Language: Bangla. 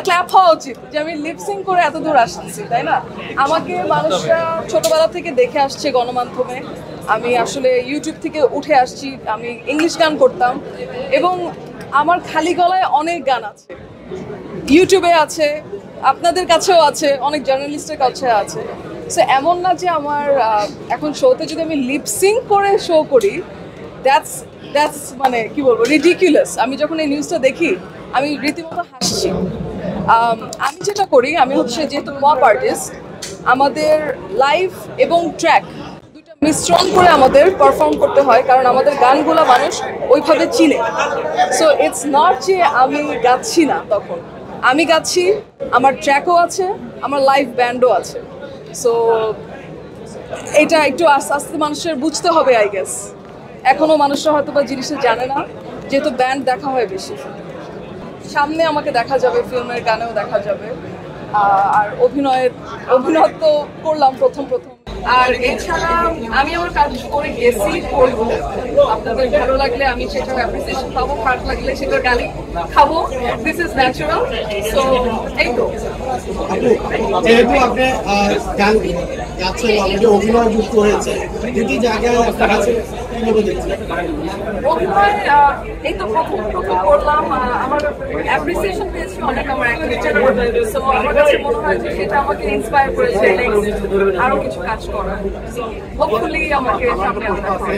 ক্ল্যাপ হওয়া উচিত যে আমি লিপসিং করে এত দূর আসছি, তাই না? আমাকে মানুষরা ছোটবেলা থেকে দেখে আসছে গণমাধ্যমে, আমি আসলে ইউটিউব থেকে উঠে আসছি, আমি ইংলিশ গান করতাম এবং আমার খালি গলায় অনেক গান আছে, ইউটিউবে আছে, আপনাদের কাছেও আছে, অনেক জার্নালিস্টের কাছে আছে। সো এমন না যে আমার এখন শোতে যদি আমি লিপসিং করে শো করি, দ্যাটস মানে কি বলবো, রিডিকুলাস। আমি যখন এই নিউজটা দেখি আমি রীতিমতো হাসছি। আমি যেটা করি, আমি হচ্ছে যেহেতু পপ আর্টিস্ট, আমাদের লাইভ এবং ট্র্যাক দুইটা মিশ্রণ করে আমাদের পারফর্ম করতে হয়, কারণ আমাদের গানগুলো মানুষ ওইভাবে চিনে। সো ইটস নট যে আমি গাচ্ছি না, তখন আমি গাচ্ছি, আমার ট্র্যাকও আছে, আমার লাইভ ব্যান্ডও আছে। সো এটা একটু আস্তে আস্তে মানুষের বুঝতে হবে, আই গেস। এখনও মানুষরা হয়তো বা জিনিসটা জানে না, যেহেতু ব্যান্ড দেখা হয় বেশি। সামনে আমাকে দেখা যাবে, ফিল্মের গানেও দেখা যাবে, আর অভিনয় তো করলাম প্রথম। আর এছাড়া আমি আমার কাজ করে গেছি, করবো। আপনাদের ভালো লাগলে আমি সেটার অ্যাপ্রিসিয়েশন পাবো, খারাপ লাগলে সেটার গালি খাবো। This is natural. সো এই তো, যেহেতু আপনি গান গাচ্ছেন, অলরেডি অভিনয় যুক্ত হয়েছে, দুটি জায়গায় আপনার কাছে কিভাবে দেখছেন? অভিনয় এই তো প্রথম করলাম, আমার অ্যাপ্রিসিয়েশন পেয়েছি অনেক আমার অ্যাক্টিভিটির। সো আমার কাছে মনে হয় যে সেটা আমাকে ইন্সপায়ার করেছে আরো কিছু কাজ করা। হোপফুলি আমাকে সামনে আনতে হবে।